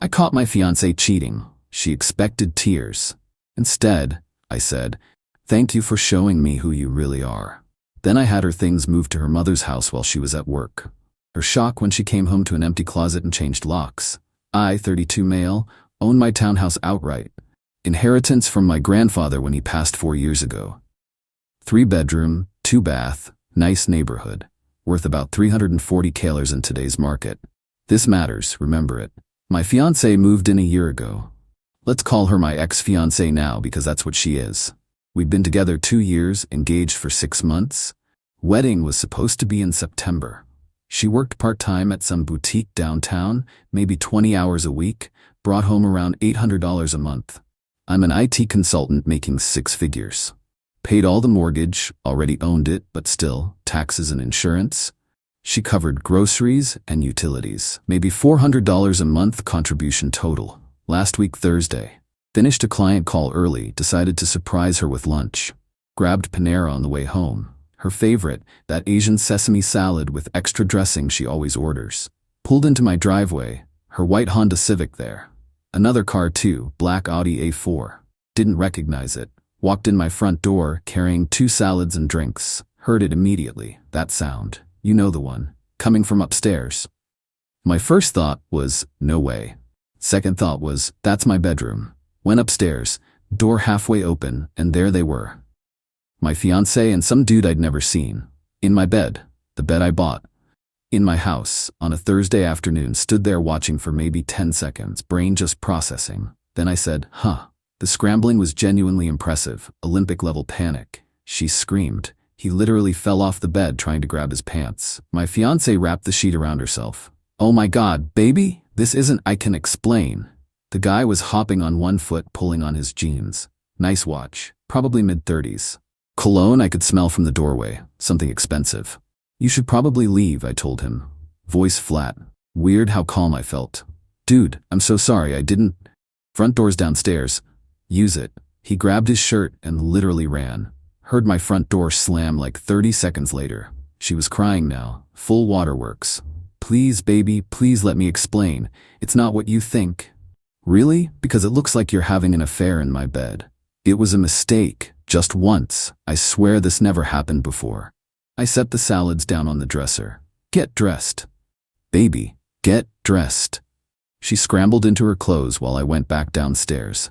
I caught my fiancée cheating. She expected tears. Instead, I said, "Thank you for showing me who you really are." Then I had her things moved to her mother's house while she was at work. Her shock when she came home to an empty closet and changed locks. I, 32 male, owned my townhouse outright. Inheritance from my grandfather when he passed 4 years ago. 3-bedroom, 2-bath, nice neighborhood. Worth about $340,000 in today's market. This matters, remember it. My fiancée moved in a year ago. Let's call her my ex-fiancée now because that's what she is. We'd been together 2 years, engaged for 6 months. Wedding was supposed to be in September. She worked part-time at some boutique downtown, maybe 20 hours a week, brought home around $800 a month. I'm an IT consultant making 6 figures. Paid all the mortgage, already owned it, but still, taxes and insurance. She covered groceries and utilities, maybe $400 a month contribution total. Last week Thursday, finished a client call early, decided to surprise her with lunch. Grabbed Panera on the way home. Her favorite, that Asian sesame salad with extra dressing she always orders. Pulled into my driveway, her white Honda Civic there. Another car too, black Audi A4. Didn't recognize it. Walked in my front door, carrying 2 salads and drinks. Heard it immediately, that sound. You know the one. Coming from upstairs. My first thought was, no way. Second thought was, that's my bedroom. Went upstairs, door halfway open, and there they were. My fiancé and some dude I'd never seen. In my bed, the bed I bought. In my house, on a Thursday afternoon, stood there watching for maybe 10 seconds, brain just processing. Then I said, huh. The scrambling was genuinely impressive, Olympic-level panic. She screamed. He literally fell off the bed trying to grab his pants. My fiancé wrapped the sheet around herself. Oh my God, baby? This isn't, I can explain. The guy was hopping on one foot, pulling on his jeans. Nice watch, probably mid-30s. Cologne I could smell from the doorway, something expensive. You should probably leave, I told him. Voice flat. Weird how calm I felt. Dude, I'm so sorry, I didn't. Front door's downstairs. Use it. He grabbed his shirt and literally ran. Heard my front door slam like 30 seconds later. She was crying now, full waterworks. Please, baby, please let me explain. It's not what you think. Really? Because it looks like you're having an affair in my bed. It was a mistake, just once. I swear this never happened before. I set the salads down on the dresser. Get dressed. Baby, get dressed. She scrambled into her clothes while I went back downstairs.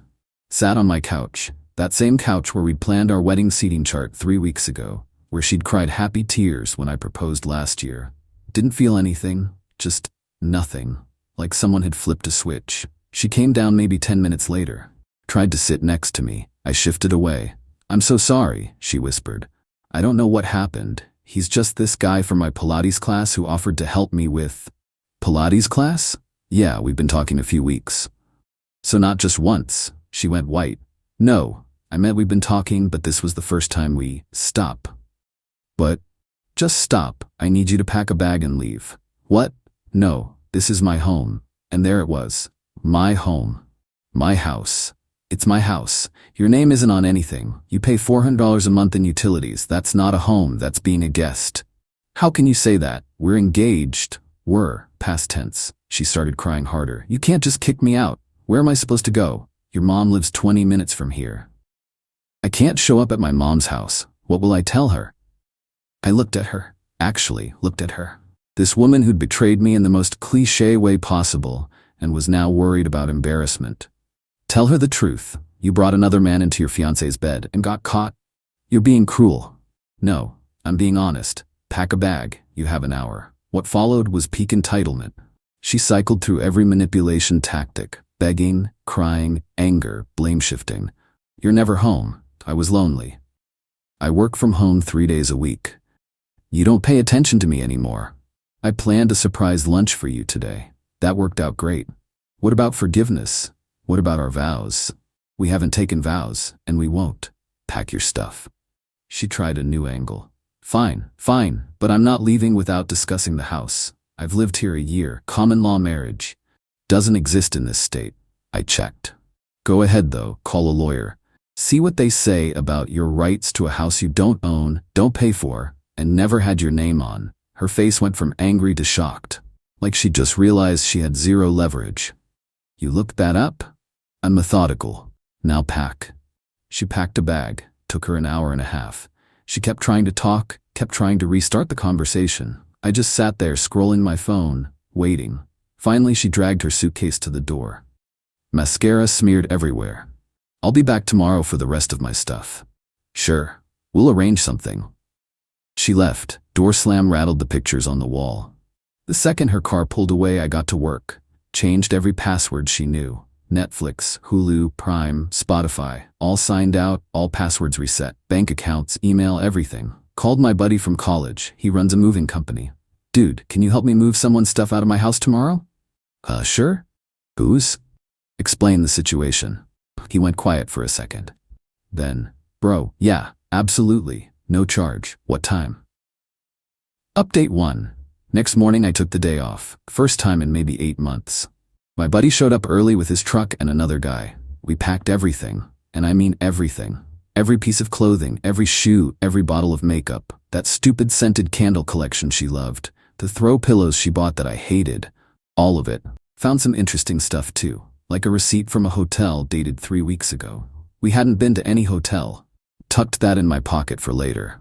Sat on my couch, that same couch where we'd planned our wedding seating chart 3 weeks ago, where she'd cried happy tears when I proposed last year. Didn't feel anything, just nothing, like someone had flipped a switch. She came down maybe 10 minutes later. Tried to sit next to me. I shifted away. I'm so sorry, she whispered. I don't know what happened. He's just this guy from my Pilates class who offered to help me with... Pilates class? Yeah, we've been talking a few weeks. So not just once. She went white. No, I meant we've been talking, but this was the first time we... Stop. But... Just stop. I need you to pack a bag and leave. What? No, this is my home. And there it was. My home. My house. It's my house. Your name isn't on anything. You pay $400 a month in utilities. That's not a home, that's being a guest. How can you say that? We're engaged. Were, past tense. She started crying harder. You can't just kick me out. Where am I supposed to go? Your mom lives 20 minutes from here. I can't show up at my mom's house. What will I tell her? I looked at her. Actually, looked at her. This woman who'd betrayed me in the most cliché way possible and was now worried about embarrassment. Tell her the truth. You brought another man into your fiancé's bed and got caught. You're being cruel. No, I'm being honest. Pack a bag. You have an hour. What followed was peak entitlement. She cycled through every manipulation tactic. Begging, crying, anger, blame shifting. You're never home. I was lonely. I work from home 3 days a week. You don't pay attention to me anymore. I planned a surprise lunch for you today. That worked out great. What about forgiveness? What about our vows? We haven't taken vows, and we won't. Pack your stuff. She tried a new angle. Fine, but I'm not leaving without discussing the house. I've lived here a year. Common law marriage. Doesn't exist in this state. I checked. Go ahead though, call a lawyer. See what they say about your rights to a house you don't own, don't pay for, and never had your name on. Her face went from angry to shocked, like she just realized she had zero leverage. You looked that up? I'm methodical. Now pack. She packed a bag. Took her an hour and a half. She kept trying to talk, kept trying to restart the conversation. I just sat there scrolling my phone, waiting. Finally, she dragged her suitcase to the door. Mascara smeared everywhere. I'll be back tomorrow for the rest of my stuff. Sure, we'll arrange something. She left. Door slam rattled the pictures on the wall. The second her car pulled away, I got to work. Changed every password she knew. Netflix, Hulu, Prime, Spotify, all signed out, all passwords reset, bank accounts, email, everything. Called my buddy from college. He runs a moving company. Dude, can you help me move someone's stuff out of my house tomorrow? Sure. Whose? Explain the situation. He went quiet for a second. Then, bro, yeah, absolutely, no charge. What time? Update 1. Next morning I took the day off. First time in maybe 8 months. My buddy showed up early with his truck and another guy. We packed everything, and I mean everything. Every piece of clothing, every shoe, every bottle of makeup, that stupid scented candle collection she loved, the throw pillows she bought that I hated, all of it. Found some interesting stuff too, like a receipt from a hotel dated 3 weeks ago. We hadn't been to any hotel. Tucked that in my pocket for later.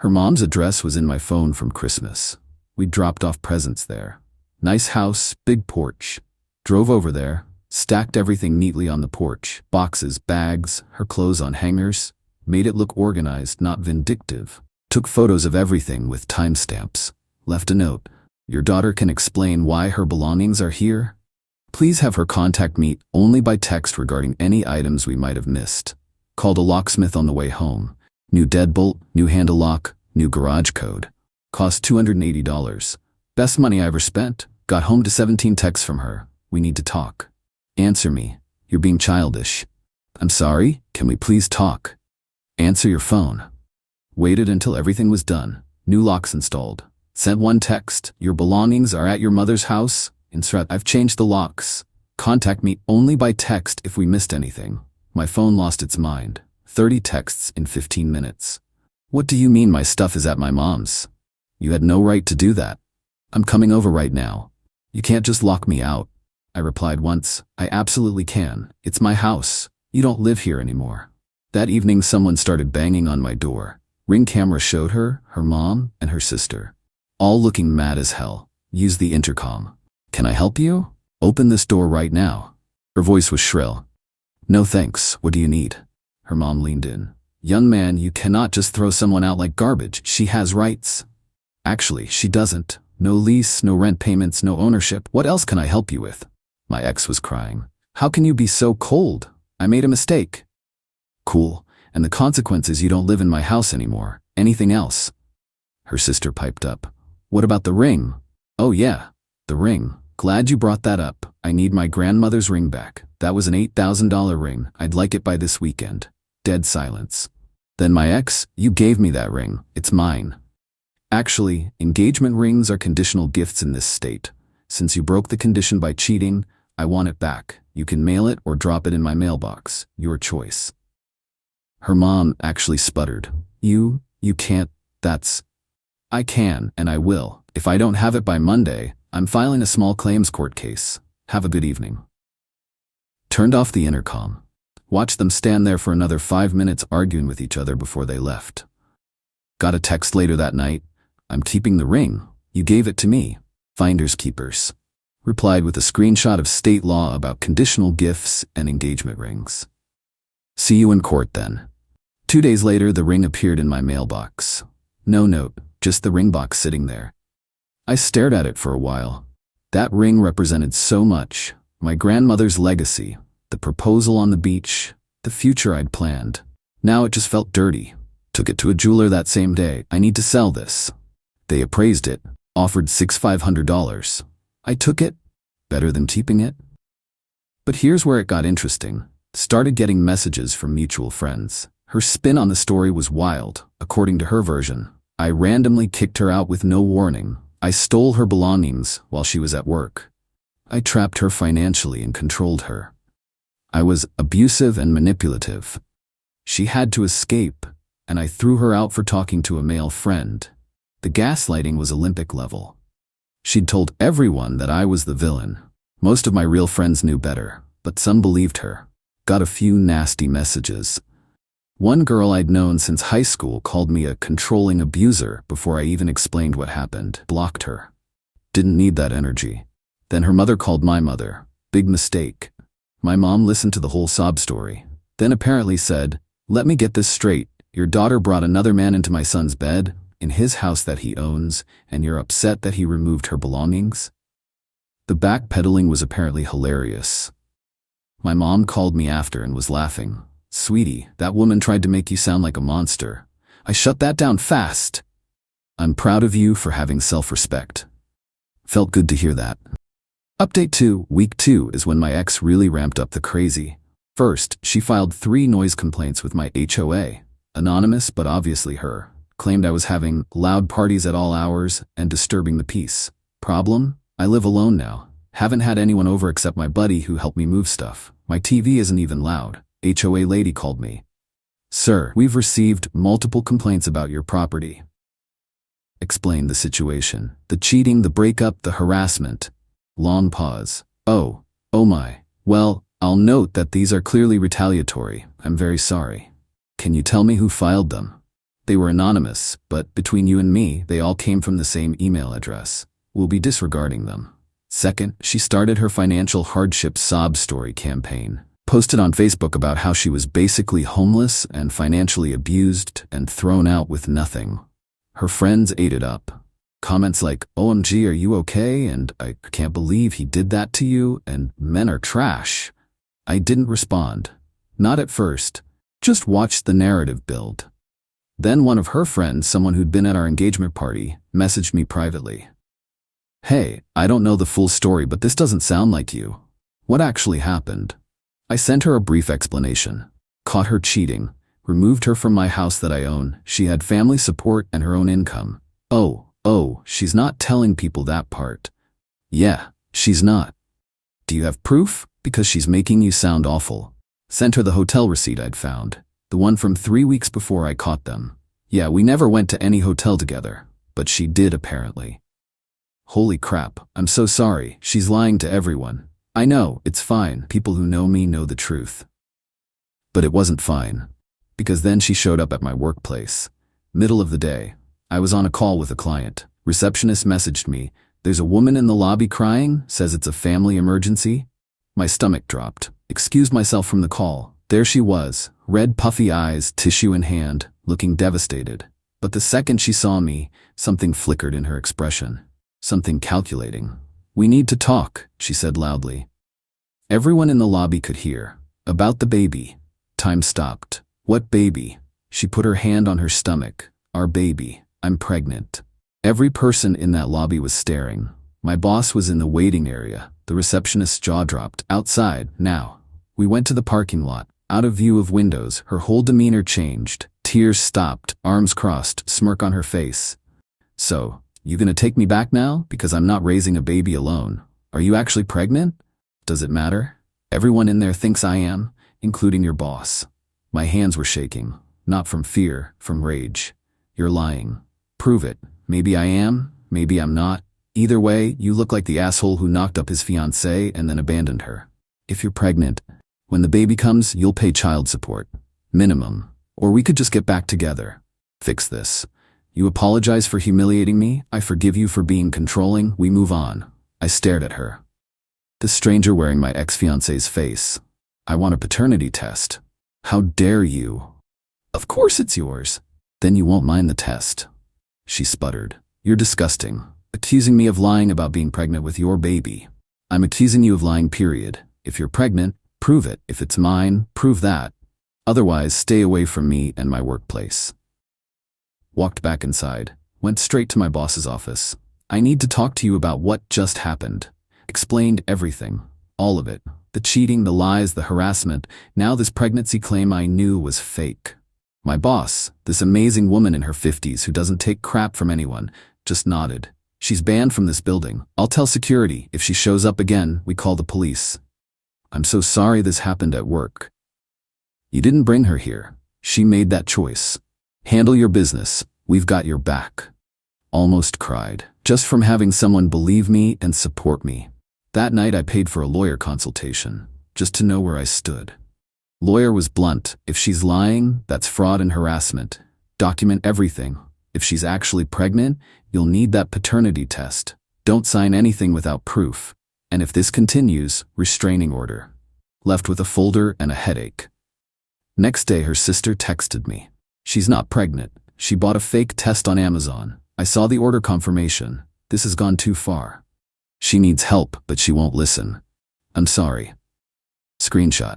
Her mom's address was in my phone from Christmas. We dropped off presents there. Nice house, big porch. Drove over there, stacked everything neatly on the porch. Boxes, bags, her clothes on hangers. Made it look organized, not vindictive. Took photos of everything with timestamps. Left a note. Your daughter can explain why her belongings are here. Please have her contact me only by text regarding any items we might have missed. Called a locksmith on the way home. New deadbolt, new handle lock, new garage code. Cost $280. Best money I ever spent. Got home to 17 texts from her. We need to talk. Answer me. You're being childish. I'm sorry, can we please talk? Answer your phone. Waited until everything was done. New locks installed. Sent one text. Your belongings are at your mother's house. Instruct. I've changed the locks. Contact me only by text if we missed anything. My phone lost its mind. 30 texts in 15 minutes. What do you mean my stuff is at my mom's? You had no right to do that. I'm coming over right now. You can't just lock me out. I replied once. I absolutely can. It's my house. You don't live here anymore. That evening someone started banging on my door. Ring camera showed her mom, and her sister. All looking mad as hell. Used the intercom. Can I help you? Open this door right now. Her voice was shrill. No thanks, what do you need? Her mom leaned in. Young man, you cannot just throw someone out like garbage. She has rights. Actually, she doesn't. No lease, no rent payments, no ownership. What else can I help you with? My ex was crying. How can you be so cold? I made a mistake. Cool. And the consequence is you don't live in my house anymore. Anything else? Her sister piped up. What about the ring? Oh yeah, the ring. Glad you brought that up. I need my grandmother's ring back. That was an $8,000 ring. I'd like it by this weekend. Dead silence. Then my ex, you gave me that ring. It's mine. Actually, engagement rings are conditional gifts in this state. Since you broke the condition by cheating, I want it back. You can mail it or drop it in my mailbox. Your choice. Her mom actually sputtered. You can't, I can and I will. If I don't have it by Monday, I'm filing a small claims court case. Have a good evening. Turned off the intercom. Watched them stand there for another 5 minutes arguing with each other before they left. Got a text later that night. I'm keeping the ring. You gave it to me. Finders keepers. Replied with a screenshot of state law about conditional gifts and engagement rings. See you in court then. 2 days later, the ring appeared in my mailbox. No note, just the ring box sitting there. I stared at it for a while. That ring represented so much. My grandmother's legacy, the proposal on the beach, the future I'd planned. Now it just felt dirty. Took it to a jeweler that same day. I need to sell this. They appraised it, offered $6,500. I took it. Better than keeping it. But here's where it got interesting. Started getting messages from mutual friends. Her spin on the story was wild. According to her version, I randomly kicked her out with no warning. I stole her belongings while she was at work. I trapped her financially and controlled her. I was abusive and manipulative. She had to escape, and I threw her out for talking to a male friend. The gaslighting was Olympic level. She'd told everyone that I was the villain. Most of my real friends knew better, but some believed her. Got a few nasty messages. One girl I'd known since high school called me a controlling abuser before I even explained what happened. Blocked her. Didn't need that energy. Then her mother called my mother. Big mistake. My mom listened to the whole sob story. Then apparently said, "Let me get this straight. Your daughter brought another man into my son's bed, in his house that he owns, and you're upset that he removed her belongings?" The backpedaling was apparently hilarious. My mom called me after and was laughing. "Sweetie, that woman tried to make you sound like a monster. I shut that down fast. I'm proud of you for having self-respect." Felt good to hear that. Update 2, week 2 is when my ex really ramped up the crazy. First, she filed 3 noise complaints with my HOA. Anonymous, but obviously her. Claimed I was having loud parties at all hours and disturbing the peace. Problem? I live alone now. Haven't had anyone over except my buddy who helped me move stuff. My TV isn't even loud. HOA lady called me. "Sir, we've received multiple complaints about your property." Explained the situation. The cheating, the breakup, the harassment. Long pause. Oh my. Well, I'll note that these are clearly retaliatory. I'm very sorry. Can you tell me who filed them? They were anonymous, but between you and me, they all came from the same email address. We'll be disregarding them. Second, she started her financial hardship sob story campaign. Posted on Facebook about how she was basically homeless and financially abused and thrown out with nothing. Her friends ate it up. Comments like, "OMG, are you okay?" and "I can't believe he did that to you," and "Men are trash." I didn't respond. Not at first. Just watched the narrative build. Then one of her friends, someone who'd been at our engagement party, messaged me privately. "Hey, I don't know the full story, but this doesn't sound like you. What actually happened?" I sent her a brief explanation. Caught her cheating. Removed her from my house that I own. She had family support and her own income. Oh, she's not telling people that part. Yeah, she's not. Do you have proof? Because she's making you sound awful. Sent her the hotel receipt I'd found. The one from 3 weeks before I caught them. Yeah, we never went to any hotel together, but she did apparently. Holy crap, I'm so sorry. She's lying to everyone. I know, it's fine. People who know me know the truth. But it wasn't fine. Because then she showed up at my workplace. Middle of the day. I was on a call with a client. Receptionist messaged me, "There's a woman in the lobby crying, says it's a family emergency." My stomach dropped. Excused myself from the call. There she was, red puffy eyes, tissue in hand, looking devastated. But the second she saw me, something flickered in her expression. Something calculating. "We need to talk," she said loudly. Everyone in the lobby could hear. "About the baby." Time stopped. "What baby?" She put her hand on her stomach. "Our baby. I'm pregnant." Every person in that lobby was staring. My boss was in the waiting area. The receptionist's jaw dropped. "Outside, now." We went to the parking lot. Out of view of windows, her whole demeanor changed. Tears stopped, arms crossed, smirk on her face. "So, you gonna take me back now? Because I'm not raising a baby alone. Are you actually pregnant? Does it matter? Everyone in there thinks I am, including your boss." My hands were shaking. Not from fear, from rage. "You're lying. Prove it. Maybe I am, maybe I'm not. Either way, you look like the asshole who knocked up his fiancée and then abandoned her. If you're pregnant, when the baby comes, you'll pay child support. Minimum. Or we could just get back together. Fix this. You apologize for humiliating me. I forgive you for being controlling. We move on." I stared at her. The stranger wearing my ex-fiancée's face. "I want a paternity test." "How dare you?" "Of course it's yours." "Then you won't mind the test." She sputtered. "You're disgusting. Accusing me of lying about being pregnant with your baby. I'm accusing you of lying, period. If you're pregnant, prove it. If it's mine, prove that. Otherwise, stay away from me and my workplace." Walked back inside. Went straight to my boss's office. "I need to talk to you about what just happened." Explained everything. All of it. The cheating, the lies, the harassment. Now this pregnancy claim I knew was fake. My boss, this amazing woman in her 50s who doesn't take crap from anyone, just nodded. "She's banned from this building. I'll tell security. If she shows up again, we call the police." "I'm so sorry this happened at work." "You didn't bring her here. She made that choice. Handle your business. We've got your back." Almost cried. Just from having someone believe me and support me. That night I paid for a lawyer consultation, just to know where I stood. Lawyer was blunt. If she's lying, that's fraud and harassment. Document everything. If she's actually pregnant, you'll need that paternity test. Don't sign anything without proof. And if this continues, restraining order. Left with a folder and a headache. Next day her sister texted me. She's not pregnant. She bought a fake test on Amazon. I saw the order confirmation. This has gone too far. She needs help, but she won't listen. I'm sorry. Screenshot.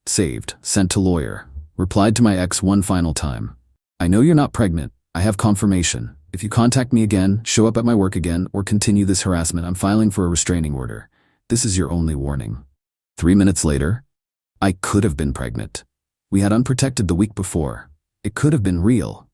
Saved. Sent to lawyer. Replied to my ex one final time. I know you're not pregnant. I have confirmation. If you contact me again, show up at my work again, or continue this harassment, I'm filing for a restraining order. This is your only warning. 3 minutes later, I could have been pregnant. We had unprotected the week before. It could have been real.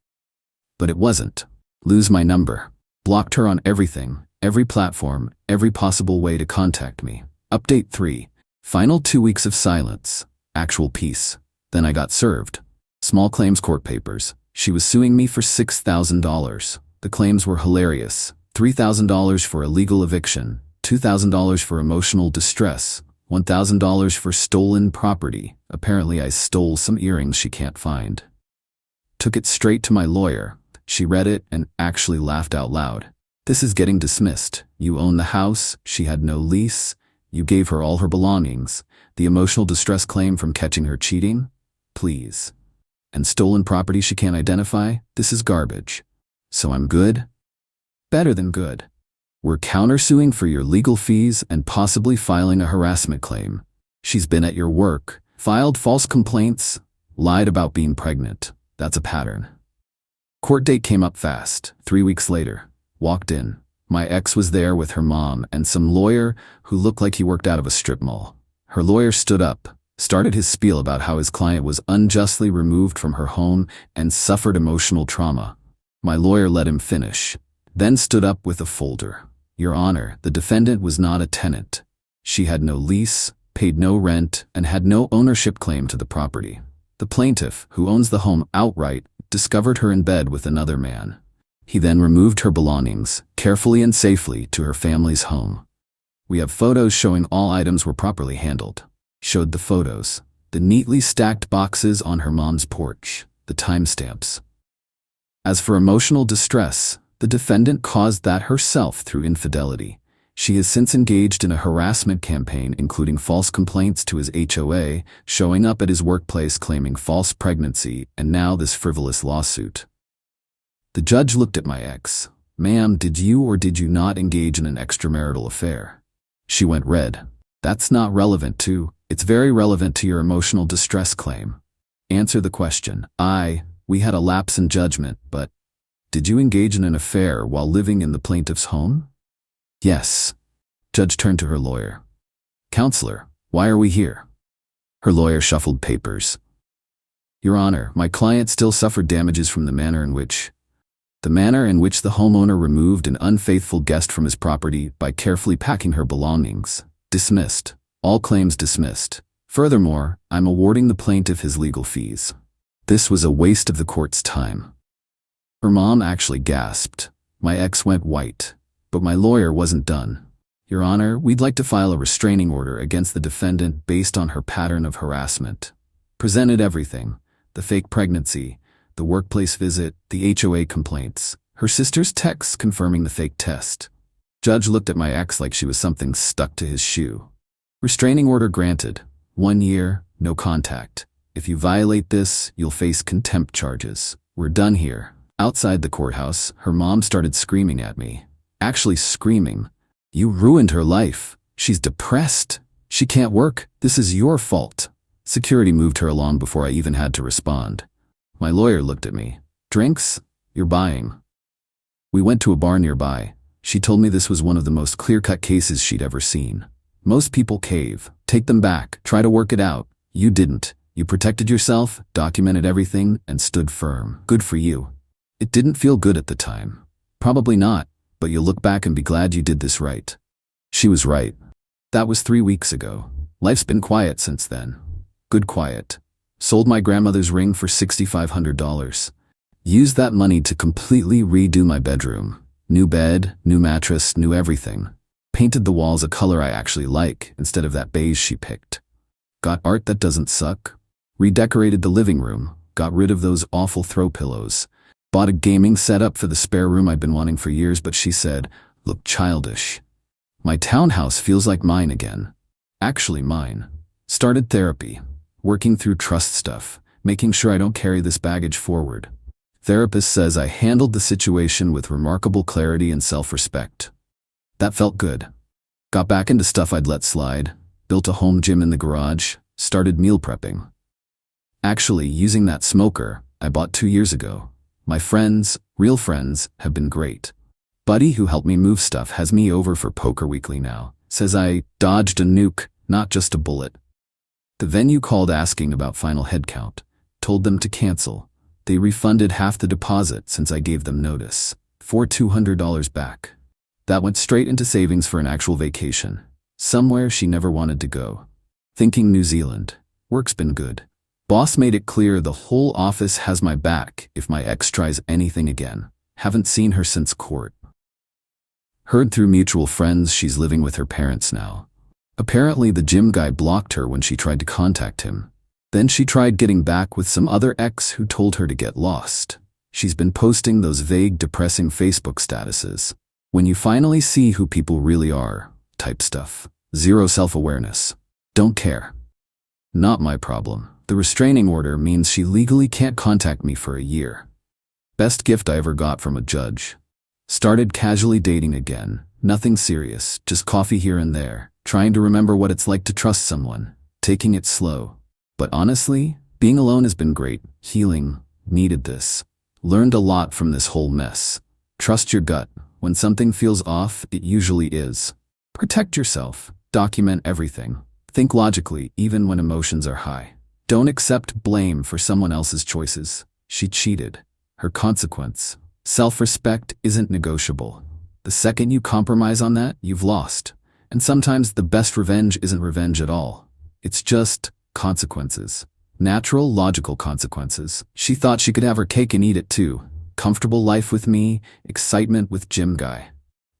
But it wasn't. Lose my number. Blocked her on everything, every platform, every possible way to contact me. Update 3. Final 2 weeks of silence. Actual peace. Then I got served. Small claims court papers. She was suing me for $6,000. The claims were hilarious. $3,000 for illegal eviction, $2,000 for emotional distress, $1,000 for stolen property. Apparently I stole some earrings she can't find. Took it straight to my lawyer. She read it and actually laughed out loud. This is getting dismissed. You own the house. She had no lease. You gave her all her belongings. The emotional distress claim from catching her cheating? Please. And stolen property she can't identify? This is garbage. So I'm good? Better than good. We're countersuing for your legal fees and possibly filing a harassment claim. She's been at your work, filed false complaints, lied about being pregnant. That's a pattern. Court date came up fast. 3 weeks later. Walked in. My ex was there with her mom and some lawyer who looked like he worked out of a strip mall. Her lawyer stood up, started his spiel about how his client was unjustly removed from her home and suffered emotional trauma. My lawyer let him finish, then stood up with a folder. Your Honor, the defendant was not a tenant. She had no lease, paid no rent, and had no ownership claim to the property. The plaintiff, who owns the home outright, discovered her in bed with another man. He then removed her belongings, carefully and safely, to her family's home. We have photos showing all items were properly handled. Showed the photos, the neatly stacked boxes on her mom's porch, the timestamps. As for emotional distress, the defendant caused that herself through infidelity. She has since engaged in a harassment campaign including false complaints to his HOA, showing up at his workplace claiming false pregnancy, and now this frivolous lawsuit. The judge looked at my ex. Ma'am, did you or did you not engage in an extramarital affair? She went red. That's not relevant to, it's very relevant to your emotional distress claim. Answer the question. We had a lapse in judgment, but did you engage in an affair while living in the plaintiff's home? Yes. Judge turned to her lawyer. Counselor, why are we here? Her lawyer shuffled papers. Your Honor, my client still suffered damages from the manner in which the homeowner removed an unfaithful guest from his property by carefully packing her belongings. Dismissed. All claims dismissed. Furthermore, I'm awarding the plaintiff his legal fees. This was a waste of the court's time. Her mom actually gasped. My ex went white. But my lawyer wasn't done. Your Honor, we'd like to file a restraining order against the defendant based on her pattern of harassment. Presented everything. The fake pregnancy, the workplace visit, the HOA complaints, her sister's texts confirming the fake test. Judge looked at my ex like she was something stuck to his shoe. Restraining order granted. 1 year, no contact. If you violate this, you'll face contempt charges. We're done here. Outside the courthouse, her mom started screaming at me. Actually screaming. You ruined her life. She's depressed. She can't work. This is your fault. Security moved her along before I even had to respond. My lawyer looked at me. Drinks? You're buying. We went to a bar nearby. She told me this was one of the most clear-cut cases she'd ever seen. Most people cave, take them back, try to work it out. You didn't. You protected yourself, documented everything, and stood firm. Good for you. It didn't feel good at the time. Probably not, but you'll look back and be glad you did this right. She was right. That was 3 weeks ago. Life's been quiet since then. Good quiet. Sold my grandmother's ring for $6,500. Used that money to completely redo my bedroom. New bed, new mattress, new everything. Painted the walls a color I actually like instead of that beige she picked. Got art that doesn't suck. Redecorated the living room. Got rid of those awful throw pillows. Bought a gaming setup for the spare room I'd been wanting for years, but she said, "Look childish." My townhouse feels like mine again. Actually mine. Started therapy. Working through trust stuff. Making sure I don't carry this baggage forward. Therapist says I handled the situation with remarkable clarity and self-respect. That felt good. Got back into stuff I'd let slide. Built a home gym in the garage. Started meal prepping. Actually, using that smoker I bought 2 years ago. My friends, real friends, have been great. Buddy who helped me move stuff has me over for poker weekly now. Says I dodged a nuke, not just a bullet. The venue called asking about final head count. Told them to cancel. They refunded half the deposit since I gave them notice. For $200 back. That went straight into savings for an actual vacation. Somewhere she never wanted to go. Thinking New Zealand. Work's been good. Boss made it clear the whole office has my back if my ex tries anything again. Haven't seen her since court. Heard through mutual friends she's living with her parents now. Apparently the gym guy blocked her when she tried to contact him. Then she tried getting back with some other ex who told her to get lost. She's been posting those vague, depressing Facebook statuses. When you finally see who people really are, type stuff. Zero self-awareness. Don't care. Not my problem. The restraining order means she legally can't contact me for a year. Best gift I ever got from a judge. Started casually dating again. Nothing serious, just coffee here and there. Trying to remember what it's like to trust someone. Taking it slow. But honestly, being alone has been great. Healing. Needed this. Learned a lot from this whole mess. Trust your gut. When something feels off, it usually is. Protect yourself. Document everything. Think logically, even when emotions are high. Don't accept blame for someone else's choices. She cheated. Her consequence. Self-respect isn't negotiable. The second you compromise on that, you've lost. And sometimes the best revenge isn't revenge at all. It's just consequences. Natural, logical consequences. She thought she could have her cake and eat it too. Comfortable life with me, excitement with gym guy.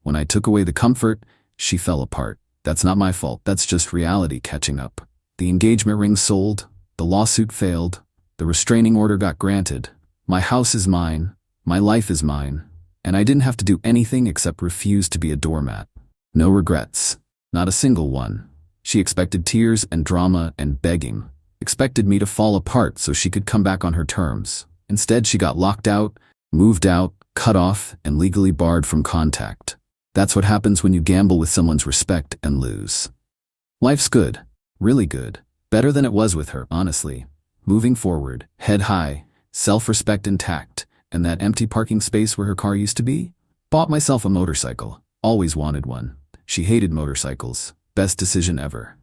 When I took away the comfort, she fell apart. That's not my fault. That's just reality catching up. The engagement ring sold. The lawsuit failed. The restraining order got granted. My house is mine. My life is mine. And I didn't have to do anything except refuse to be a doormat. No regrets. Not a single one. She expected tears and drama and begging. Expected me to fall apart so she could come back on her terms. Instead, she got locked out, moved out, cut off, and legally barred from contact. That's what happens when you gamble with someone's respect and lose. Life's good. Really good. Better than it was with her, honestly. Moving forward, head high, self-respect intact, and that empty parking space where her car used to be? Bought myself a motorcycle. Always wanted one. She hated motorcycles. Best decision ever.